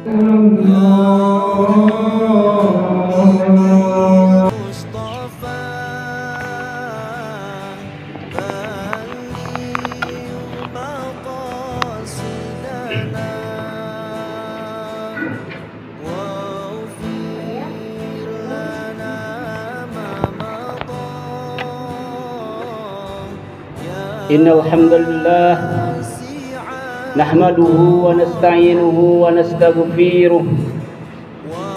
Innal hamdalillah nahmaduhu wa nasta'inuhu wa nastaghfiruh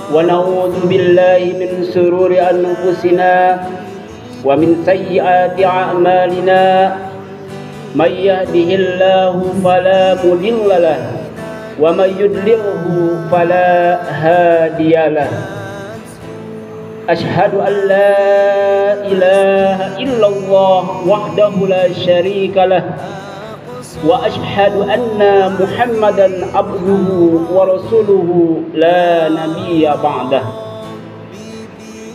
wa na'udzu billahi min shururi anfusina wa min sayyiati a'malina may yahdihillahu fala mudilla lahu wa may yudlilhu fala hadiyalah. Ashhadu an la ilaha illallah wahdahu la syarika lah wa ashhadu anna Muhammadan abduhu wa rasuluhu la nabiyya ba'dah.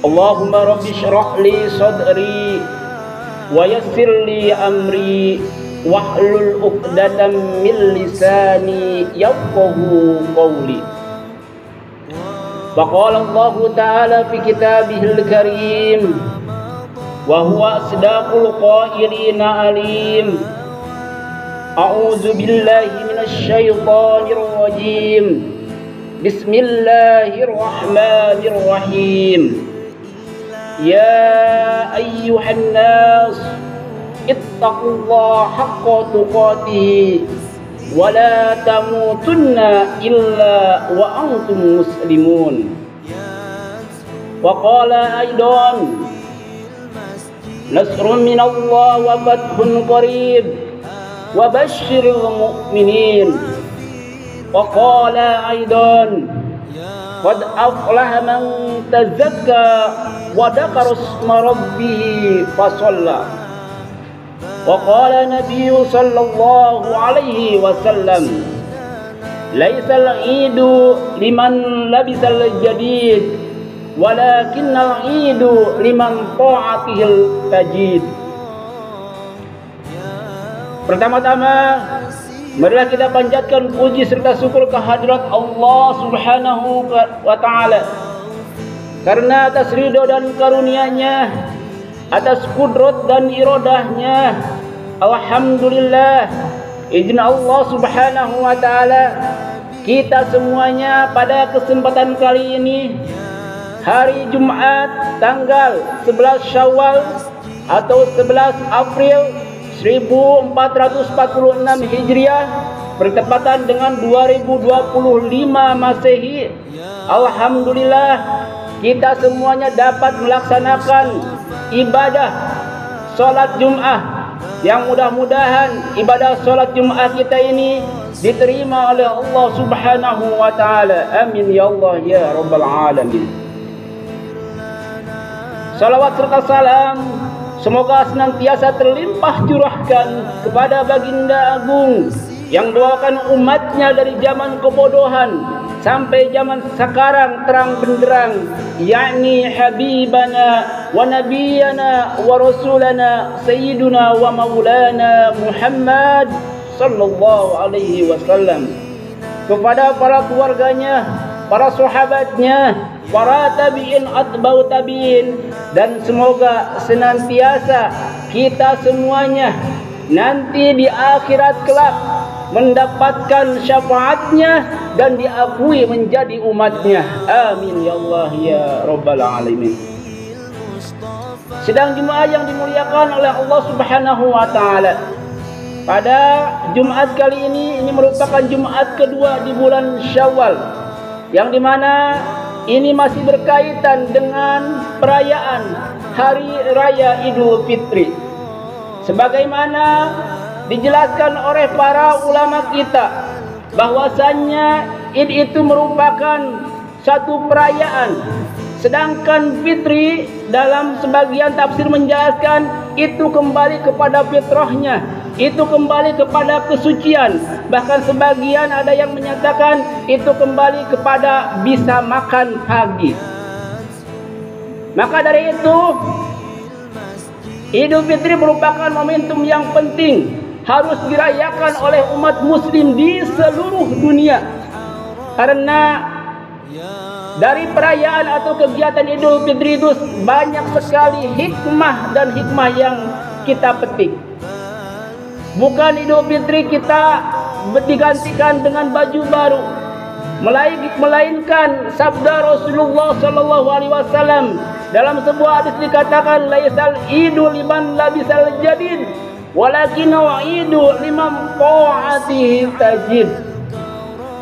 Allahumma rabbi shrah li sadri wa yassir li amri wahlul 'uqdatam min lisani yafqahu qawli. Faqala Allah Ta'ala fi kitabihil karim wa huwa asdaqul qailina alim. A'udzu billahi minasy syaithanir rajim. Bismillahirrahmanirrahim. Ya ayyuhan nas ittaqullaha haqqa tuqatih wa la tamutunna illa wa antum muslimun. Wa qala aidan nasrun minallah wa fathun qarib wa basyiril mu'minin. Wa qala aidan qad aflaha man tazakka wa dzakara isma rabbih fa shalla. Wa qala nabiyyu sallallahu alaihi wasallam laisal idu liman labisal jadid walakinnal idu liman ta'atihil tajid. Pertama-tama marilah kita panjatkan puji serta syukur kehadirat Allah Subhanahu wa Ta'ala karena atas ridho dan karunia-Nya, atas kudrat dan iradahnya. Alhamdulillah, izin Allah Subhanahu wa Ta'ala, kita semuanya pada kesempatan kali ini hari Jumat tanggal 11 Syawal atau 11 April 1446 Hijriah bertepatan dengan 2025 Masehi. Alhamdulillah, kita semuanya dapat melaksanakan ibadah sholat Jum'ah, yang mudah-mudahan ibadah sholat Jum'ah kita ini diterima oleh Allah Subhanahu wa Ta'ala. Amin ya Allah ya Rabbal Alamin. Salawat serta salam semoga senantiasa terlimpah curahkan kepada baginda agung yang doakan umatnya dari zaman kebodohan sampai zaman sekarang terang benderang, yakni habibana wa nabiyana wa rasulana sayyiduna wa maulana Muhammad sallallahu alaihi wasallam. Kepada para keluarganya, para sahabatnya, para tabi'in atba'u tabi'in, dan semoga senantiasa kita semuanya nanti di akhirat kelak mendapatkan syafaatnya dan diakui menjadi umatnya. Amin ya Allah ya Rabbal Alamin. Sidang Jumat yang dimuliakan oleh Allah Subhanahu wa Ta'ala, pada Jumat kali ini merupakan Jumat kedua di bulan Syawal, yang dimana ini masih berkaitan dengan perayaan Hari Raya Idul Fitri. Sebagaimana dijelaskan oleh para ulama kita bahwasannya Id itu merupakan satu perayaan, sedangkan fitri dalam sebagian tafsir menjelaskan itu kembali kepada fitrahnya, itu kembali kepada kesucian. Bahkan sebagian ada yang menyatakan itu kembali kepada bisa makan pagi. Maka dari itu Idul Fitri merupakan momentum yang penting, harus dirayakan oleh umat muslim di seluruh dunia. Karena dari perayaan atau kegiatan Idul Fitri itu banyak sekali hikmah dan hikmah yang kita petik. Bukan Idul Fitri kita digantikan dengan baju baru, melainkan sabda Rasulullah sallallahu alaihi wasallam dalam sebuah hadis dikatakan, laisal idu liman labisal jadid walakin idu liman ta'atihi tajid.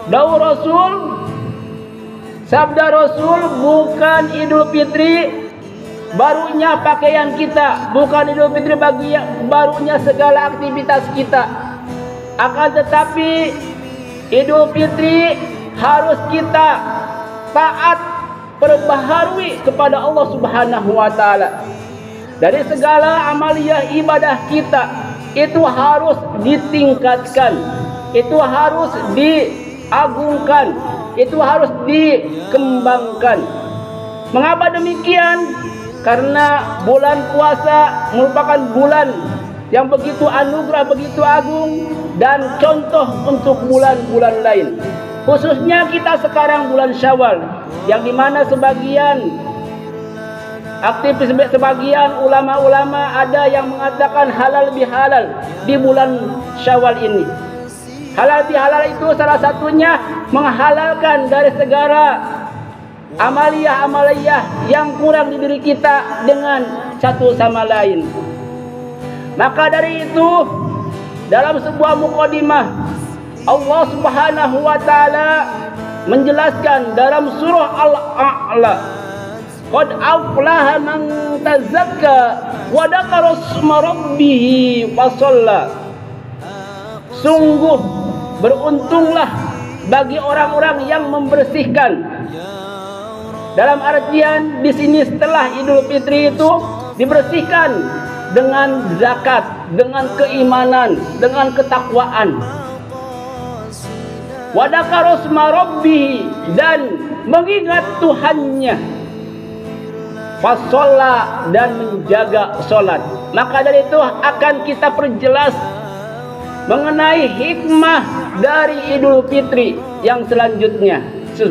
Dawu Rasul, sabda Rasul, bukan Idul Fitri barunya pakaian kita, bukan Idul Fitri barunya segala aktivitas kita. Akan tetapi Idul Fitri harus kita taat, perbaharui kepada Allah Subhanahu wa taala. Dari segala amaliyah ibadah kita itu harus ditingkatkan, itu harus diagungkan, itu harus dikembangkan. Mengapa demikian? Karena bulan puasa merupakan bulan yang begitu anugerah, begitu agung dan contoh untuk bulan-bulan lain. Khususnya kita sekarang bulan Syawal, yang dimana sebagian aktivis, sebagian ulama-ulama ada yang mengatakan halal bihalal di bulan Syawal ini. Halal bihalal itu salah satunya menghalalkan dari segala amaliyah-amaliyah yang kurang di diri kita dengan satu sama lain. Maka dari itu, dalam sebuah mukadimah Allah Subhanahu wa taala menjelaskan dalam surah Al-A'la, qad aflaha man tazakka wa dzakara isma rabbih fa shalla. Sungguh beruntunglah bagi orang-orang yang membersihkan. Dalam artian di sini setelah Idul Fitri itu dibersihkan dengan zakat, dengan keimanan, dengan ketakwaan. Wa dzakara isma rabbih, dan mengingat Tuhannya. Fasolla, dan menjaga solat. Maka dari itu akan kita perjelas mengenai hikmah dari Idul Fitri yang selanjutnya,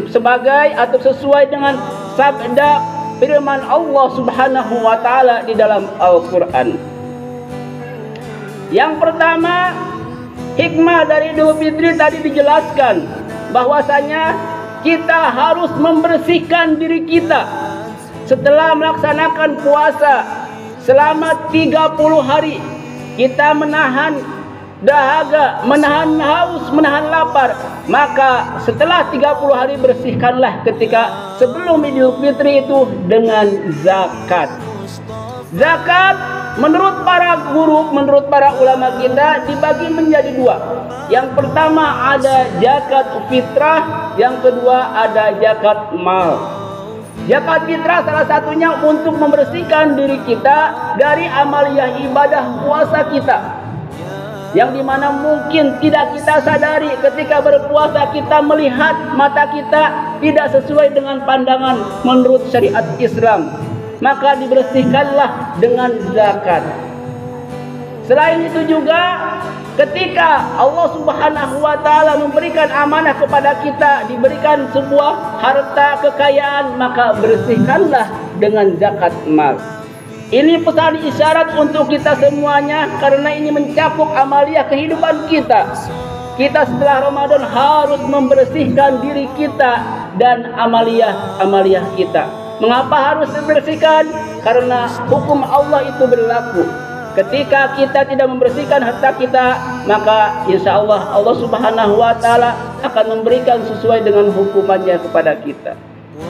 sebagai atau sesuai dengan sabda firman Allah Subhanahu wa taala di dalam Al-Qur'an. Yang pertama, hikmah dari Idul Fitri tadi dijelaskan bahwasanya kita harus membersihkan diri kita setelah melaksanakan puasa selama 30 hari. Kita menahan dahaga, menahan haus, menahan lapar. Maka setelah 30 hari bersihkanlah ketika sebelum Idul Fitri itu dengan zakat. Zakat menurut para guru, menurut para ulama kita dibagi menjadi dua. Yang pertama ada zakat fitrah, yang kedua ada zakat mal. Zakat fitrah salah satunya untuk membersihkan diri kita dari amaliyah ibadah puasa kita, yang dimana mungkin tidak kita sadari ketika berpuasa kita melihat mata kita tidak sesuai dengan pandangan menurut syariat Islam. Maka dibersihkanlah dengan zakat. Selain itu juga ketika Allah Subhanahu wa taala memberikan amanah kepada kita, diberikan sebuah harta kekayaan, maka bersihkanlah dengan zakat mal. Ini pesan isyarat untuk kita semuanya, karena ini mencakup amaliyah kehidupan kita. Kita setelah Ramadan harus membersihkan diri kita dan amaliyah kita. Mengapa harus dibersihkan? Karena hukum Allah itu berlaku. Ketika kita tidak membersihkan harta kita, maka insya Allah Allah Subhanahu wa taala akan memberikan sesuai dengan hukumannya kepada kita.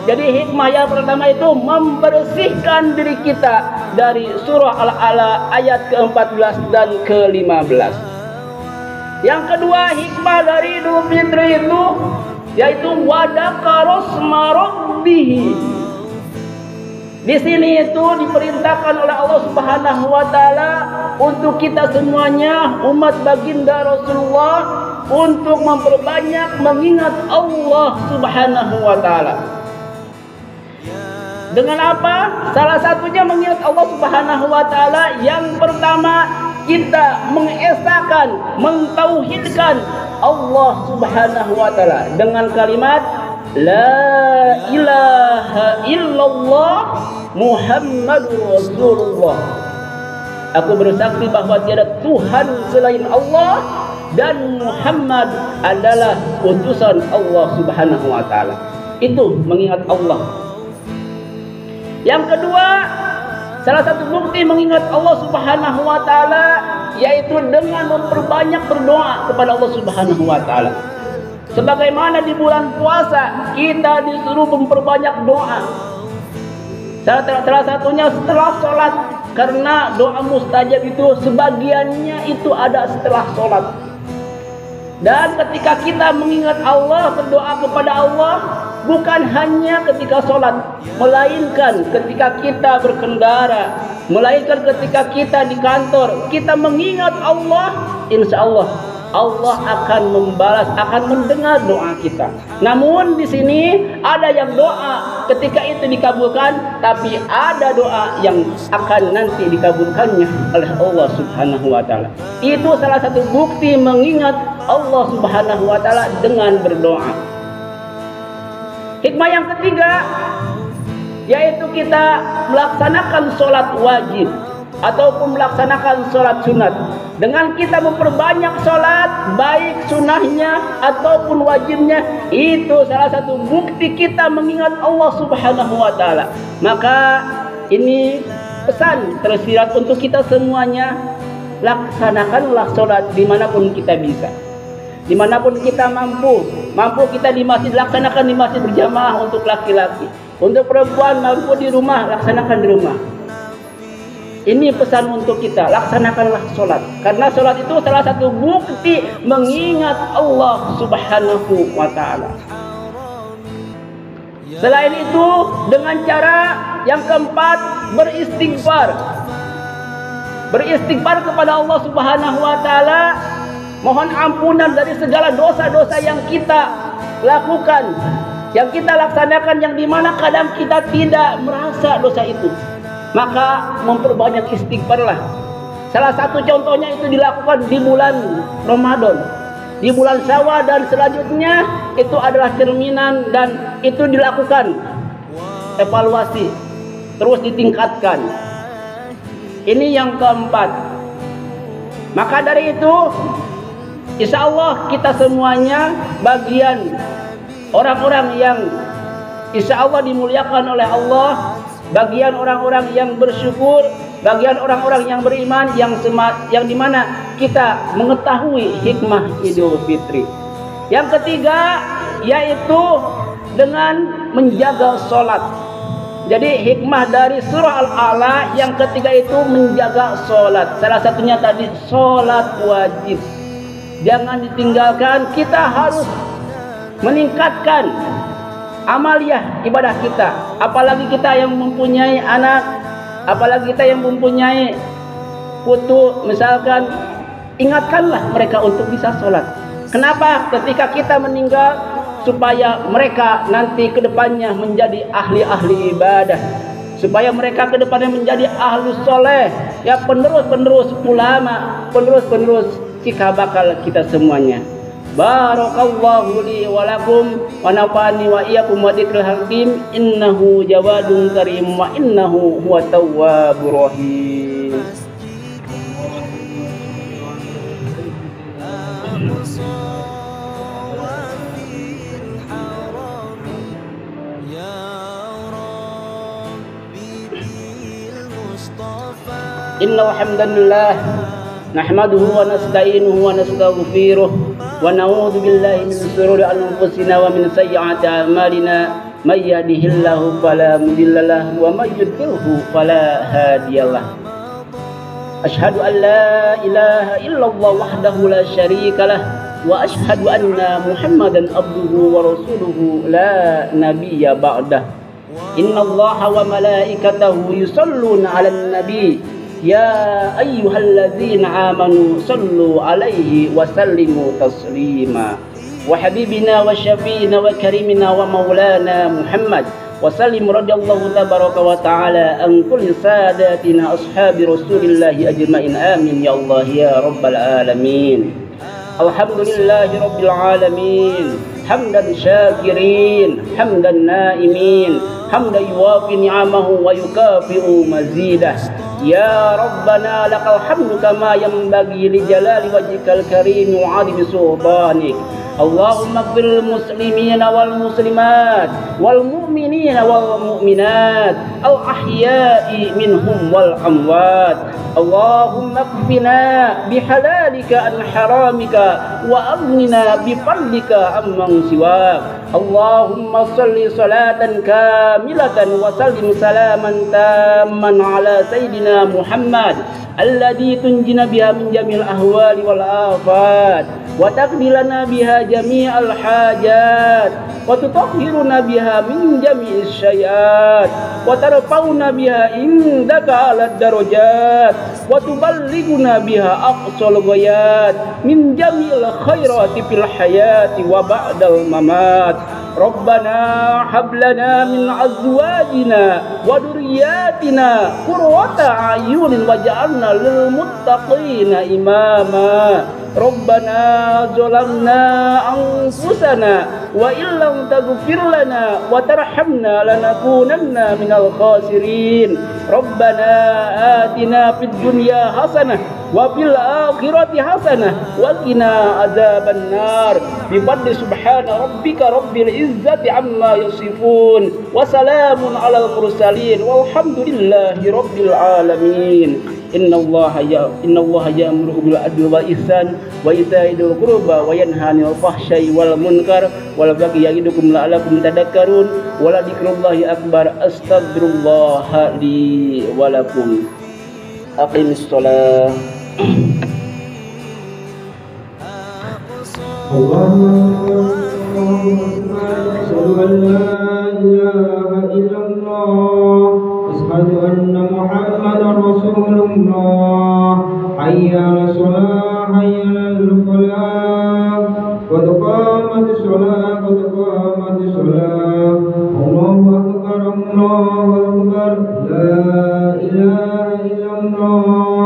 Jadi hikmah yang pertama itu membersihkan diri kita dari surah Al-A'la ayat ke-14 dan ke-15. Yang kedua, hikmah dari Idul Fitri itu yaitu wadakaros marobbihi. Di sini itu diperintahkan oleh Allah Subhanahu wa taala untuk kita semuanya umat baginda Rasulullah untuk memperbanyak mengingat Allah Subhanahu wa taala. Dengan apa? Salah satunya mengingat Allah Subhanahu wa taala. Yang pertama, kita mengesahkan, mentauhidkan Allah Subhanahu wa taala dengan kalimat la ilaha illallah Muhammadur Rasulullah. Aku bersaksi bahwa tiada Tuhan selain Allah dan Muhammad adalah utusan Allah Subhanahu wa taala. Itu mengingat Allah. Yang kedua, salah satu bukti mengingat Allah Subhanahu wa taala yaitu dengan memperbanyak berdoa kepada Allah Subhanahu wa taala. Sebagaimana di bulan puasa kita disuruh memperbanyak doa. Salah satunya setelah sholat, karena doa mustajab itu sebagiannya itu ada setelah sholat. Dan ketika kita mengingat Allah, berdoa kepada Allah, bukan hanya ketika sholat, melainkan ketika kita berkendara, melainkan ketika kita di kantor, kita mengingat Allah, insya Allah Allah akan membalas, akan mendengar doa kita. Namun di sini ada yang doa ketika itu dikabulkan, tapi ada doa yang akan nanti dikabulkannya oleh Allah Subhanahu wa taala. Itu salah satu bukti mengingat Allah Subhanahu wa taala dengan berdoa. Hikmah yang ketiga yaitu kita melaksanakan sholat wajib ataupun melaksanakan sholat sunat. Dengan kita memperbanyak sholat, baik sunahnya ataupun wajibnya, itu salah satu bukti kita mengingat Allah Subhanahu wa taala. Maka ini pesan tersirat untuk kita semuanya, laksanakanlah sholat dimanapun kita bisa, dimanapun kita mampu kita di masjid, laksanakan di masjid berjamaah untuk laki-laki. Untuk perempuan mampu di rumah, laksanakan di rumah. Ini pesan untuk kita, laksanakanlah sholat. Karena sholat itu salah satu bukti mengingat Allah Subhanahu wa ta'ala. Selain itu, dengan cara yang keempat, beristighfar. Beristighfar kepada Allah Subhanahu wa ta'ala, mohon ampunan dari segala dosa-dosa yang kita lakukan, yang kita laksanakan, yang dimana kadang kita tidak merasa dosa itu. Maka memperbanyak istighfarlah. Salah satu contohnya itu dilakukan di bulan Ramadan, di bulan Syawal dan selanjutnya itu adalah cerminan, dan itu dilakukan evaluasi, terus ditingkatkan. Ini yang keempat. Maka dari itu, insya Allah kita semuanya bagian orang-orang yang insya Allah dimuliakan oleh Allah, bagian orang-orang yang bersyukur, bagian orang-orang yang beriman, yang dimana kita mengetahui hikmah Idul Fitri. Yang ketiga yaitu dengan menjaga sholat. Jadi hikmah dari surah Al-A'la yang ketiga itu menjaga sholat. Salah satunya tadi sholat wajib, jangan ditinggalkan. Kita harus meningkatkan amaliyah ibadah kita. Apalagi kita yang mempunyai anak, apalagi kita yang mempunyai putu, misalkan, ingatkanlah mereka untuk bisa sholat. Kenapa? Ketika kita meninggal, supaya mereka nanti kedepannya menjadi ahli-ahli ibadah, supaya mereka kedepannya menjadi ahlus soleh, ya, penerus-penerus ulama, penerus-penerus cikal bakal kita semuanya. Barakallahu li wa lakum wa nafa'ani wa iyyakum wa dzikril hakim, innahu jawadun karim wa innahu huwa tawwabur rahim. Innal hamdalillah nahmaduhu wa nasta'inuhu wa nastaghfiruh wa na'udzu billahi min shururi anfusina wa min sayyiati a'malina, may yahdihillahu fala mudhillalah wa may yudhlilhu fala hadiyalah. Asyhadu an la ilaha illallah wahdahu la syarikalah wa asyhadu anna Muhammadan abduhu wa rasuluhu la nabiyya ba'dah. Innallaha wa malaikatahu yusholluna 'alan nabi ya ayyuhalladzina amanu sallu alaihi wa sallimu taslima. Wa habibina wa syafiina wa karimina wa maulana Muhammad wa sallim radhiyallahu tabaraka wa ta'ala an kulli sadatina ashabi rasulillahi ajma'in, amin ya Allah ya rabbal alamin. Alhamdulillahi Rabbil Alamin. Hamdan syakirin, hamdan naimin, hamdan yuwafi ni'amahu wa yukafi'u mazidah. Ya Rabbana lakal hamdu kama yanbaghi li jalali wajhikal karim wa 'azimi sultanik. Allahumma ighfir lil muslimina wal muslimat wal mu'minina wal mu'minat al ahya'i minhum wal amwat. Allahumma qfina bihalalika an haramika wa aghnina bifadlika amman siwak. Allahumma salli salatan kamilatan wa sallim salaman tamman ala sayyidina Muhammad alladhi tunjina biha min jamil ahwali wal afat wa taqdi lana biha jami'al hajat wa tutahhiruna biha min jami'is syai'at wa tarfa'una biha indaka 'alad darajat wa tuballighuna biha aqsal ghayat min jami'il khairati fil hayati wa ba'dal mamat. Rabbana hab lana min azwajina wa dhurriyyatina qurrata a'yunin waj'alna lil muttaqina imama. Rabbana zalamna anfusana wa illam taghfir lana wa tarhamna lanakunanna minal khasirin. Rabbana atina fid dunya hasanah wa fil akhirati hasanah wa qina adzaban nar. Bi fadli subhana rabbika rabbil izzati amma yasifun wa salamun alal mursalin walhamdulillahi rabbil alamin. Inna Allah ya'muru bil adli wal ihsan wa ita'i dzil qurba wa yanha 'anil fahsya'i wal munkar wal baghi ya'idukum la'allakum tadhakkarun wa la dzikrullahi akbar. Astaghfirullah li wa lakum. Aqimis shalah. Allahu akbar. Asyhadu an la ilaha illallah. Asyhadu anna Muhammadar Rasulullah. Hayya 'alas shalah, hayya 'alal falah. Qad qamatis shalah, qad qamatis shalah. Allahu akbar, Allahu akbar. La ilaha illallah.